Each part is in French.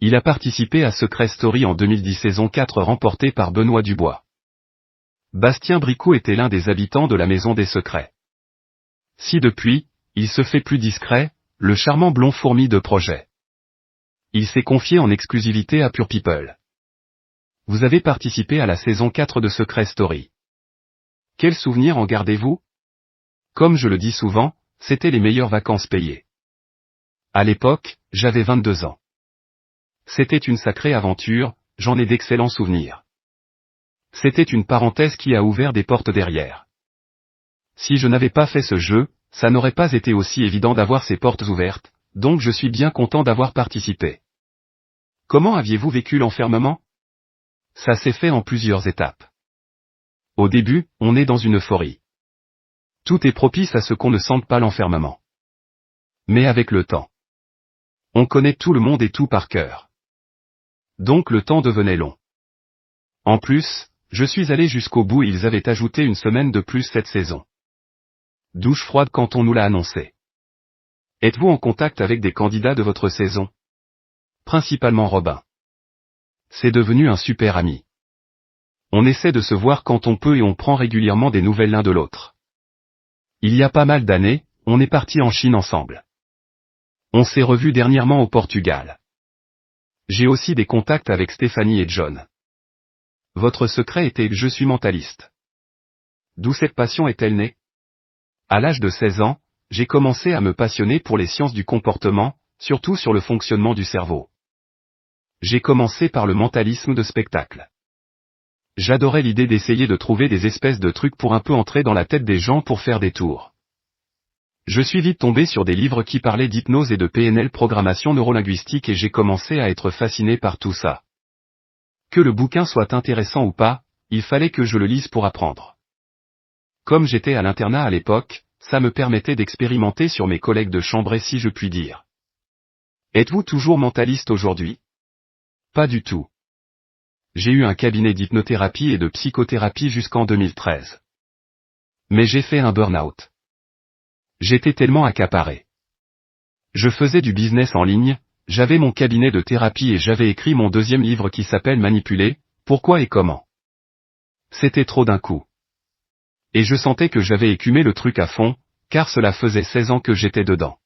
Il a participé à Secret Story en 2010 saison 4 remportée par Benoît Dubois. Bastien Bricou était l'un des habitants de la Maison des Secrets. Si depuis, il se fait plus discret, le charmant blond fourmi de projet. Il s'est confié en exclusivité à Pure People. Vous avez participé à la saison 4 de Secret Story. Quels souvenirs en gardez-vous? Comme je le dis souvent, c'était les meilleures vacances payées. À l'époque, j'avais 22 ans. C'était une sacrée aventure, j'en ai d'excellents souvenirs. C'était une parenthèse qui a ouvert des portes derrière. Si je n'avais pas fait ce jeu, ça n'aurait pas été aussi évident d'avoir ces portes ouvertes, donc je suis bien content d'avoir participé. Comment aviez-vous vécu l'enfermement? Ça s'est fait en plusieurs étapes. Au début, on est dans une euphorie. Tout est propice à ce qu'on ne sente pas l'enfermement. Mais avec le temps, on connaît tout le monde et tout par cœur. Donc le temps devenait long. En plus, je suis allé jusqu'au bout et ils avaient ajouté une semaine de plus cette saison. Douche froide quand on nous l'a annoncé. Êtes-vous en contact avec des candidats de votre saison? Principalement Robin. C'est devenu un super ami. On essaie de se voir quand on peut et on prend régulièrement des nouvelles l'un de l'autre. Il y a pas mal d'années, on est parti en Chine ensemble. On s'est revus dernièrement au Portugal. J'ai aussi des contacts avec Stéphanie et John. Votre secret était « Je suis mentaliste ». D'où cette passion est-elle née? À l'âge de 16 ans, j'ai commencé à me passionner pour les sciences du comportement, surtout sur le fonctionnement du cerveau. J'ai commencé par le mentalisme de spectacle. J'adorais l'idée d'essayer de trouver des espèces de trucs pour un peu entrer dans la tête des gens pour faire des tours. Je suis vite tombé sur des livres qui parlaient d'hypnose et de PNL, programmation neurolinguistique, et j'ai commencé à être fasciné par tout ça. Que le bouquin soit intéressant ou pas, il fallait que je le lise pour apprendre. Comme j'étais à l'internat à l'époque, ça me permettait d'expérimenter sur mes collègues de chambrée, si je puis dire. Êtes-vous toujours mentaliste aujourd'hui? Pas du tout. J'ai eu un cabinet d'hypnothérapie et de psychothérapie jusqu'en 2013. Mais j'ai fait un burn-out. J'étais tellement accaparé. Je faisais du business en ligne, j'avais mon cabinet de thérapie et j'avais écrit mon deuxième livre qui s'appelle Manipuler, pourquoi et comment. C'était trop d'un coup. Et je sentais que j'avais écumé le truc à fond, car cela faisait 16 ans que j'étais dedans.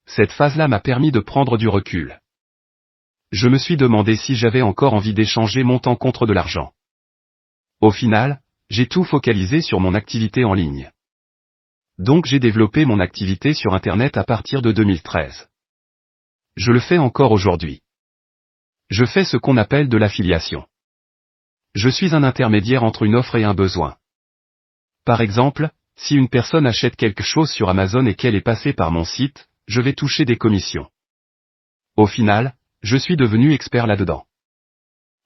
Cette phase-là m'a permis de prendre du recul. Je me suis demandé si j'avais encore envie d'échanger mon temps contre de l'argent. Au final, j'ai tout focalisé sur mon activité en ligne. Donc j'ai développé mon activité sur Internet à partir de 2013. Je le fais encore aujourd'hui. Je fais ce qu'on appelle de l'affiliation. Je suis un intermédiaire entre une offre et un besoin. Par exemple, si une personne achète quelque chose sur Amazon et qu'elle est passée par mon site, je vais toucher des commissions. Au final, je suis devenu expert là-dedans.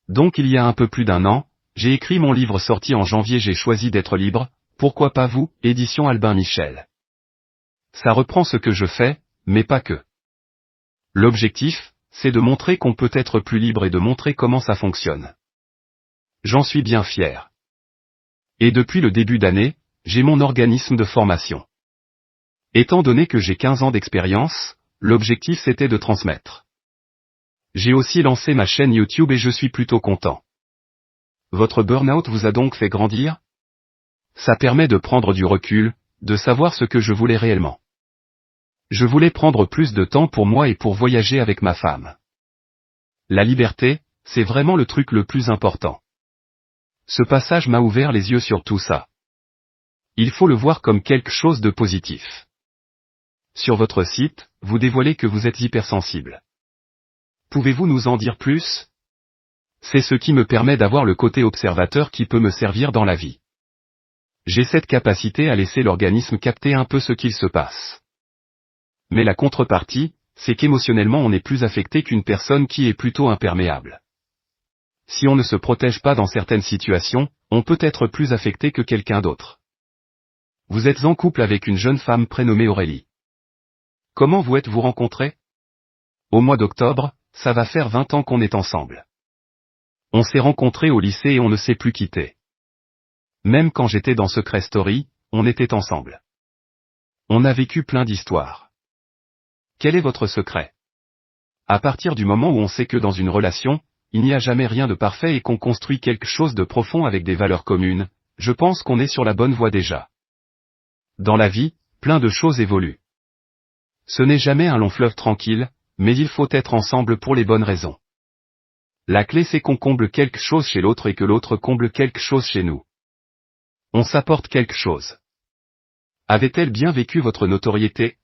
Donc il y a un peu plus d'un an, j'ai écrit mon livre sorti en janvier. J'ai choisi d'être libre, pourquoi pas vous, édition Albin Michel. Ça reprend ce que je fais, mais pas que. L'objectif, c'est de montrer qu'on peut être plus libre et de montrer comment ça fonctionne. J'en suis bien fier. Et depuis le début d'année, j'ai mon organisme de formation. Étant donné que j'ai 15 ans d'expérience, l'objectif c'était de transmettre. J'ai aussi lancé ma chaîne YouTube et je suis plutôt content. Votre burn-out vous a donc fait grandir? Ça permet de prendre du recul, de savoir ce que je voulais réellement. Je voulais prendre plus de temps pour moi et pour voyager avec ma femme. La liberté, c'est vraiment le truc le plus important. Ce passage m'a ouvert les yeux sur tout ça. Il faut le voir comme quelque chose de positif. Sur votre site, vous dévoilez que vous êtes hypersensible. Pouvez-vous nous en dire plus? C'est ce qui me permet d'avoir le côté observateur qui peut me servir dans la vie. J'ai cette capacité à laisser l'organisme capter un peu ce qu'il se passe. Mais la contrepartie, c'est qu'émotionnellement on est plus affecté qu'une personne qui est plutôt imperméable. Si on ne se protège pas dans certaines situations, on peut être plus affecté que quelqu'un d'autre. Vous êtes en couple avec une jeune femme prénommée Aurélie. Comment vous êtes-vous rencontrés? Au mois d'octobre, ça va faire 20 ans qu'on est ensemble. On s'est rencontrés au lycée et on ne s'est plus quittés. Même quand j'étais dans Secret Story, on était ensemble. On a vécu plein d'histoires. Quel est votre secret? à partir du moment où on sait que dans une relation, il n'y a jamais rien de parfait et qu'on construit quelque chose de profond avec des valeurs communes, je pense qu'on est sur la bonne voie déjà. Dans la vie, plein de choses évoluent. Ce n'est jamais un long fleuve tranquille, mais il faut être ensemble pour les bonnes raisons. La clé c'est qu'on comble quelque chose chez l'autre et que l'autre comble quelque chose chez nous. On s'apporte quelque chose. Avait-elle bien vécu votre notoriété?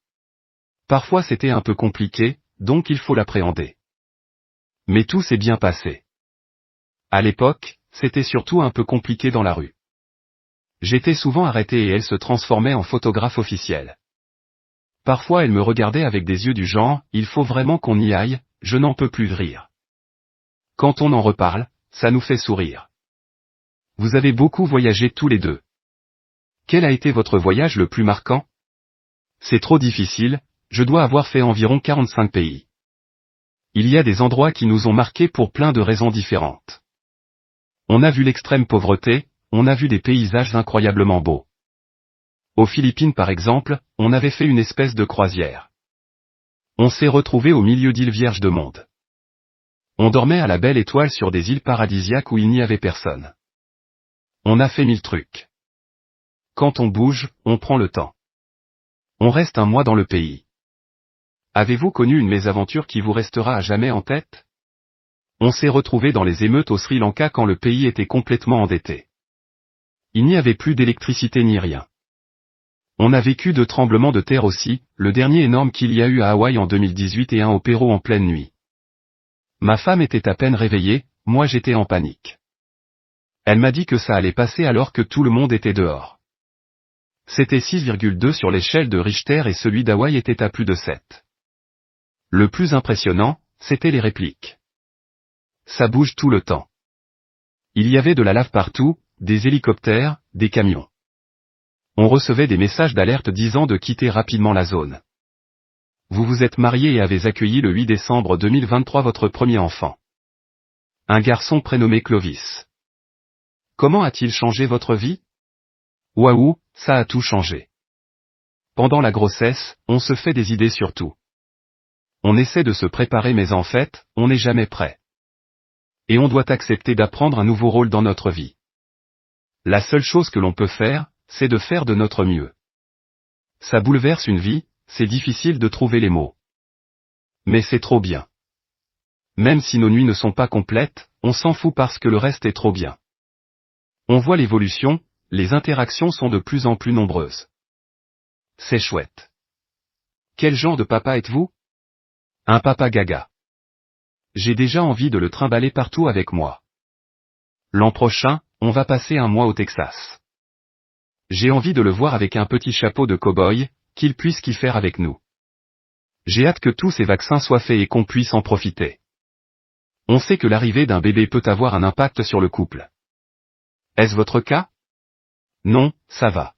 Parfois c'était un peu compliqué, donc il faut l'appréhender. Mais tout s'est bien passé. À l'époque, c'était surtout un peu compliqué dans la rue. J'étais souvent arrêté et elle se transformait en photographe officiel. Parfois elle me regardait avec des yeux du genre, il faut vraiment qu'on y aille, je n'en peux plus de rire. Quand on en reparle, ça nous fait sourire. Vous avez beaucoup voyagé tous les deux. Quel a été votre voyage le plus marquant? C'est trop difficile, je dois avoir fait environ 45 pays. Il y a des endroits qui nous ont marqués pour plein de raisons différentes. On a vu l'extrême pauvreté, on a vu des paysages incroyablement beaux. Aux Philippines par exemple, on avait fait une espèce de croisière. On s'est retrouvé au milieu d'îles vierges de monde. On dormait à la belle étoile sur des îles paradisiaques où il n'y avait personne. On a fait 1000 trucs. Quand on bouge, on prend le temps. On reste un mois dans le pays. Avez-vous connu une mésaventure qui vous restera à jamais en tête? On s'est retrouvé dans les émeutes au Sri Lanka quand le pays était complètement endetté. Il n'y avait plus d'électricité ni rien. On a vécu 2 tremblements de terre aussi, le dernier énorme qu'il y a eu à Hawaï en 2018 et un au Pérou en pleine nuit. Ma femme était à peine réveillée, moi j'étais en panique. Elle m'a dit que ça allait passer alors que tout le monde était dehors. C'était 6,2 sur l'échelle de Richter et celui d'Hawaï était à plus de 7. Le plus impressionnant, c'était les répliques. Ça bouge tout le temps. Il y avait de la lave partout, des hélicoptères, des camions. On recevait des messages d'alerte disant de quitter rapidement la zone. Vous vous êtes marié et avez accueilli le 8 décembre 2023 votre premier enfant. Un garçon prénommé Clovis. Comment a-t-il changé votre vie? Waouh, ça a tout changé. Pendant la grossesse, on se fait des idées sur tout. On essaie de se préparer mais en fait, on n'est jamais prêt. Et on doit accepter d'apprendre un nouveau rôle dans notre vie. La seule chose que l'on peut faire, c'est de faire de notre mieux. Ça bouleverse une vie, c'est difficile de trouver les mots. Mais c'est trop bien. Même si nos nuits ne sont pas complètes, on s'en fout parce que le reste est trop bien. On voit l'évolution, les interactions sont de plus en plus nombreuses. C'est chouette. Quel genre de papa êtes-vous? Un papa gaga. J'ai déjà envie de le trimballer partout avec moi. L'an prochain, on va passer un mois au Texas. J'ai envie de le voir avec un petit chapeau de cow-boy, qu'il puisse kiffer avec nous. J'ai hâte que tous ces vaccins soient faits et qu'on puisse en profiter. On sait que l'arrivée d'un bébé peut avoir un impact sur le couple. Est-ce votre cas? Non, ça va.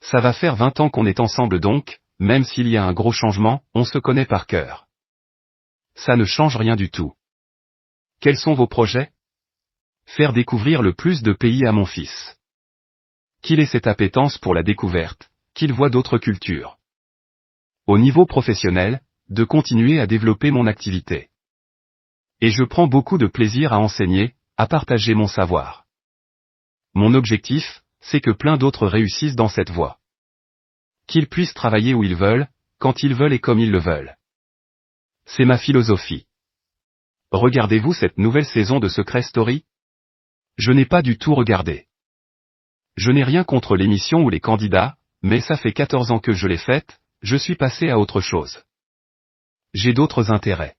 Ça va faire 20 ans qu'on est ensemble donc, même s'il y a un gros changement, on se connaît par cœur. Ça ne change rien du tout. Quels sont vos projets? Faire découvrir le plus de pays à mon fils. Qu'il ait cette appétence pour la découverte, qu'il voit d'autres cultures. Au niveau professionnel, de continuer à développer mon activité. Et je prends beaucoup de plaisir à enseigner, à partager mon savoir. Mon objectif, c'est que plein d'autres réussissent dans cette voie. Qu'ils puissent travailler où ils veulent, quand ils veulent et comme ils le veulent. C'est ma philosophie. Regardez-vous cette nouvelle saison de Secret Story? Je n'ai pas du tout regardé. Je n'ai rien contre l'émission ou les candidats, mais ça fait 14 ans que je l'ai faite, je suis passé à autre chose. J'ai d'autres intérêts.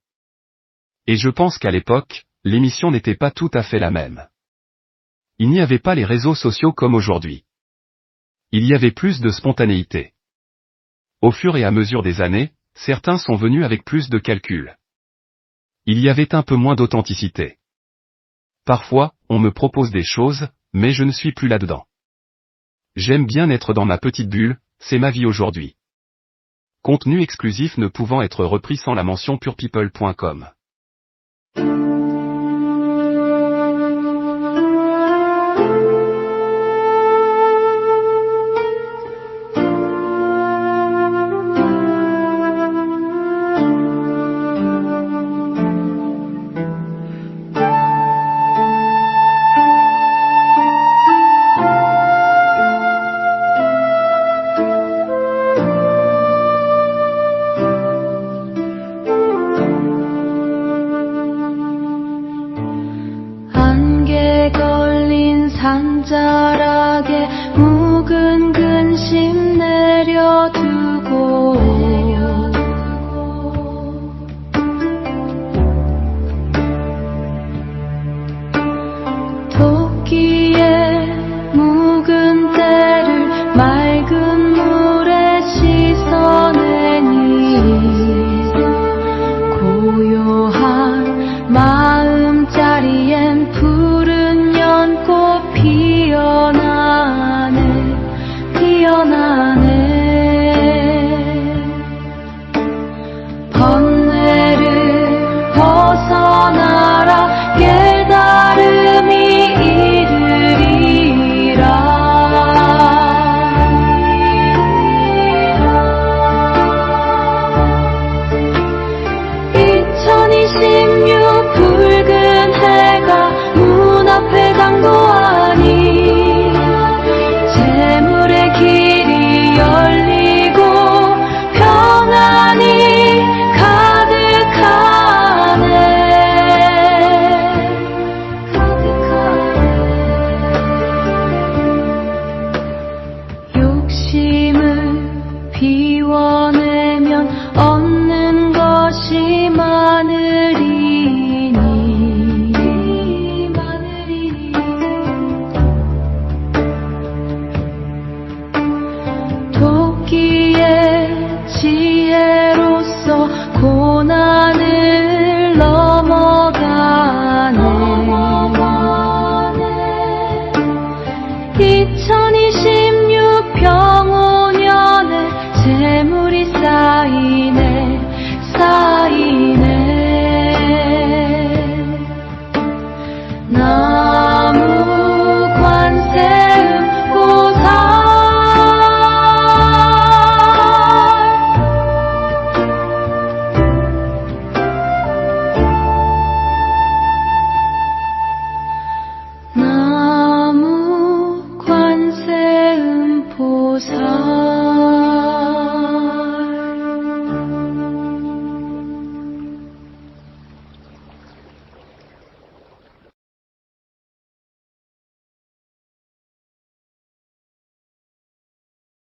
Et je pense qu'à l'époque, l'émission n'était pas tout à fait la même. Il n'y avait pas les réseaux sociaux comme aujourd'hui. Il y avait plus de spontanéité. Au fur et à mesure des années, certains sont venus avec plus de calcul. Il y avait un peu moins d'authenticité. Parfois, on me propose des choses, mais je ne suis plus là-dedans. J'aime bien être dans ma petite bulle, c'est ma vie aujourd'hui. Contenu exclusif ne pouvant être repris sans la mention purepeople.com. 자라